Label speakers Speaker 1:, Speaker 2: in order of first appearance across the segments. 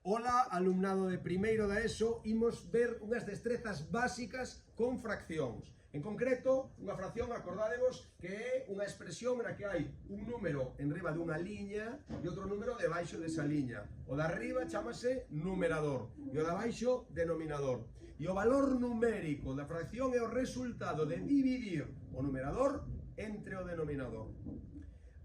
Speaker 1: Ola, alumnado de primeiro da ESO, imos ver unhas destrezas básicas con fraccións. En concreto, unha fracción, acordádevos, que é unha expresión na que hai un número enriba dunha liña e outro número debaixo desa liña. O de arriba chamase numerador e o de abaixo denominador. E o valor numérico da fracción é o resultado de dividir o numerador entre o denominador.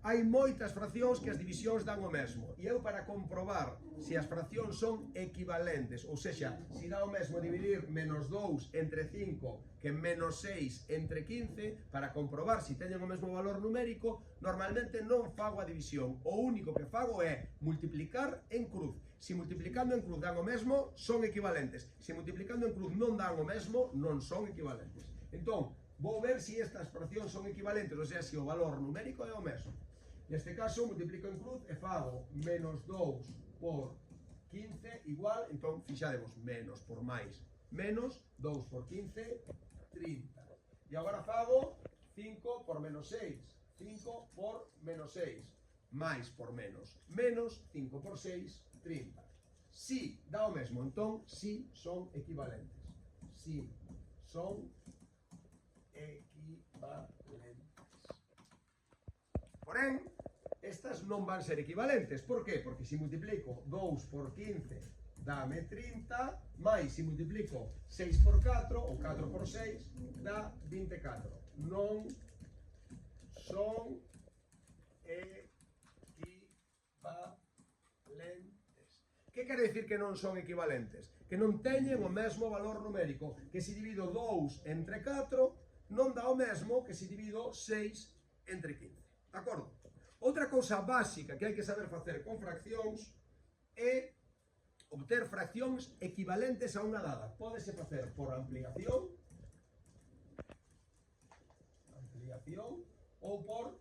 Speaker 1: Hai moitas fraccións que as divisións dan o mesmo e eu para comprobar se as fraccións son equivalentes, ou seja, se dá o mesmo dividir menos 2 entre 5 que menos 6 entre 15, para comprobar se teñen o mesmo valor numérico, normalmente non fago a división. O único que fago é multiplicar en cruz. Se multiplicando en cruz dan o mesmo, son equivalentes. Se multiplicando en cruz non dan o mesmo, non son equivalentes. Entón, vou ver se estas fraccións son equivalentes, ou sea, se o valor numérico é o mesmo. Neste caso, multiplico en cruz e fago menos 2 por 15 igual, entón, fixadevos, menos por máis, menos 2 por 15, 30. E agora fago 5 por menos 6, 5 por menos 6, máis por menos 5 por 6, 30. Si dá o mesmo, entón, si son equivalentes. Si son equivalentes. Porén, estas non van ser equivalentes. Por qué? Porque se multiplico 2 por 15 dame 30, máis se multiplico 6 por 4 ou 4 por 6 dá 24. Non son equivalentes. Que quere dicir que non son equivalentes? Que non teñen o mesmo valor numérico. Que se divido 2 entre 4 non dá o mesmo que se divido 6 entre 15. De acordo? Outra cousa básica que hai que saber facer con fraccións é obter fraccións equivalentes a unha dada. Pódese facer por ampliación ou por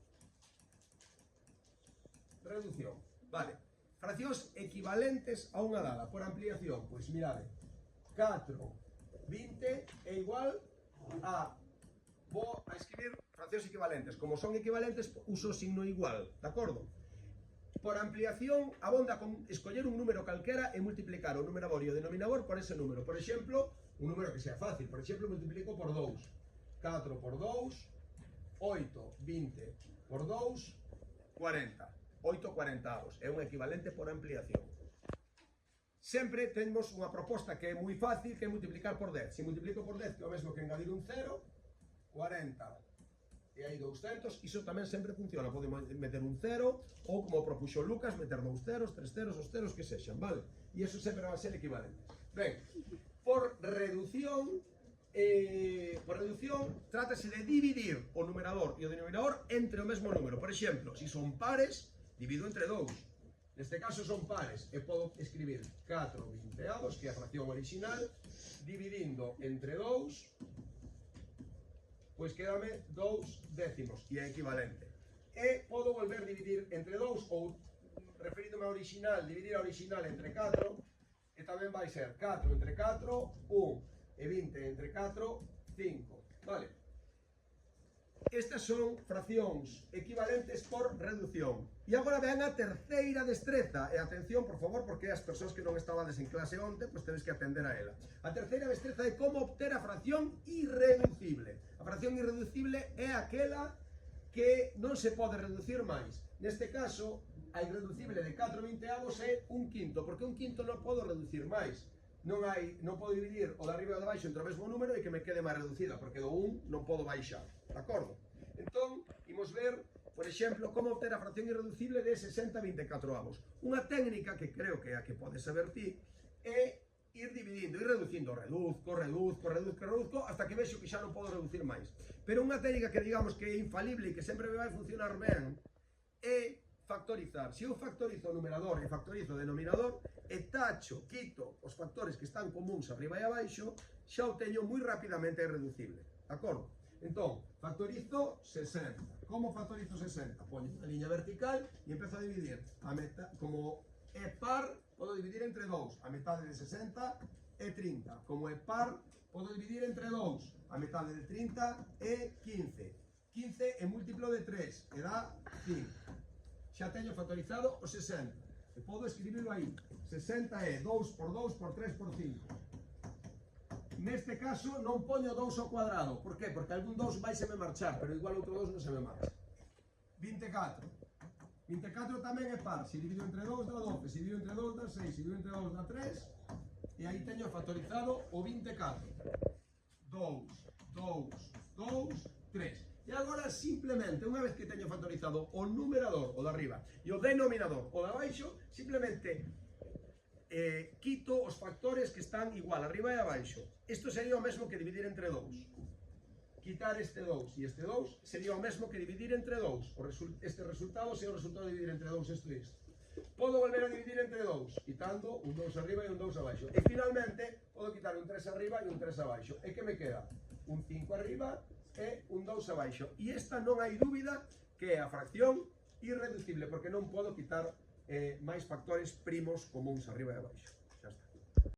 Speaker 1: reducción. Vale. Fraccións equivalentes a unha dada. Por ampliación, pois mirade, 4, 20 é igual a... Vou a escribir fraccións equivalentes. Como son equivalentes, uso o signo igual, de acordo? Por ampliación, abonda con escoller un número calquera e multiplicar o numerador e o denominador por ese número. Por exemplo, un número que sea fácil. Por exemplo, multiplico por 2. 4 por 2, 8, 20 por 2, 40. 8 cuarentaavos. É un equivalente por ampliación. Sempre temos unha proposta que é moi fácil, que é multiplicar por 10. Se multiplico por 10, que é o mesmo que engadir un 0, 40 e aí 200, iso tamén sempre funciona. Podemos meter un 0 ou, como propuxo Lucas, meter 2 ceros, 3 ceros, os ceros que sexan, vale? E iso sempre van a ser equivalentes. Ben, por reducción trátase de dividir o numerador e o denominador entre o mesmo número. Por exemplo, se son pares, divido entre 2. Neste caso son pares e podo escribir 4 vinteavos, que é a fracción original, dividindo entre 2, pois quedame 2 décimos e é equivalente. E podo volver a dividir entre 2 ou, referíndome a original, dividir a original entre 4 e tamén vai ser 4 entre 4, 1 e 20 entre 4, 5. Vale? Estas son fraccións equivalentes por reducción. E agora vean a terceira destreza. E atención, por favor, porque as persoas que non estabades en clase onte, pois tedes que atender a ela. A terceira destreza é como obter a fracción irreducible. A fracción irreducible é aquela que non se pode reducir máis. Neste caso, a irreducible de 4 vinteavos é un quinto, porque un quinto non podo reducir máis. Non podo dividir o de arriba e o de baixo entre o mesmo número e que me quede máis reducida, porque do 1 non podo baixar, de acordo? Entón, imos ver, por exemplo, como obter a fracción irreducible de 60 24avos. Unha técnica que creo que é a que podes saber ti é ir dividindo, ir reducindo, reduzco, hasta que vexo que xa non podo reducir máis. Pero unha técnica que digamos que é infalible e que sempre me vai funcionar ben é factorizar. Se eu factorizo o numerador e factorizo o denominador e quito os factores que están comuns arriba e abaixo, xa o teño moi rapidamente irreducible. De acordo? Entón, factorizo 60. Como factorizo 60? Poño unha liña vertical e empezo a dividir. Como é par, podo dividir entre 2. A metade de 60 é 30. Como é par, podo dividir entre 2. A metade de 30 é 15. 15 é múltiplo de 3 e dá 5. Xa teño factorizado o 60. E podo escribirlo aí. 60 é 2 por 2 por 3 por 5. Neste caso non poño 2 ao cuadrado. Por qué? Porque algún 2 vai se me marchar, pero igual outro 2 non se me marcha. 24. 24 tamén é par. Se divido entre 2 dá 12, se divido entre 2 dá 6, se divido entre 2 dá 3. E aí teño factorizado o 24. 2, 2, 2, 3. E agora simplemente, unha vez que teño factorizado o numerador, o de arriba, e o denominador, o de abaixo, simplemente quito os factores que están igual, arriba e abaixo. Isto sería o mesmo que dividir entre 2. Quitar este 2 e este 2 sería o mesmo que dividir entre 2. Este resultado sería o resultado de dividir entre 2 isto e isto. Podo volver a dividir entre 2, quitando un 2 arriba e un 2 abaixo. E finalmente, podo quitar un 3 arriba e un 3 abaixo. E que me queda? Un 5 arriba e un 2 abaixo. E esta non hai dúbida que é a fracción irreducible, porque non podo quitar máis factores primos comuns arriba e abaixo.